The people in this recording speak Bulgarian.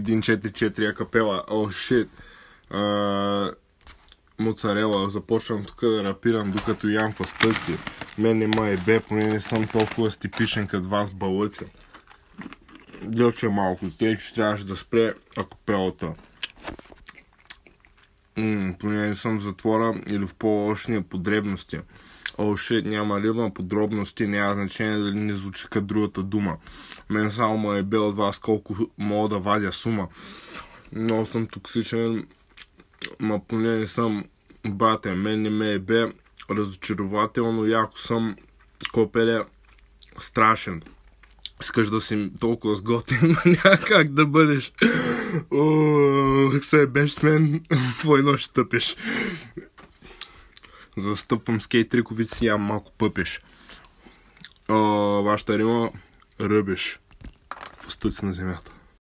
1-4-4 акапела. О, шит. Моцарела. Започвам тук да рапирам, докато ям фастъци. Мен нема и бе, поне не съм толкова стипичен като вас, балъци. Гледаче малко, те че трябваше да спре акапелата. Поне не съм в затвора или в по-лошни подребности. О, шит, няма риба, подробности, няма значение дали не звучи като другата дума. Мен само ме е бе от вас колко мога да вадя сума. Много съм токсичен, ма поне не съм, брате, мен не ме е бе разочарователно, яко съм, копере, страшен. Искаш да си толкова сготен, няма как да бъдеш. Се беше с мен, по едно ще тъпиш. Застъпвам скейт триковици си, ям малко пъпеш. Вашата рима ръбеш. Фастъци на земята.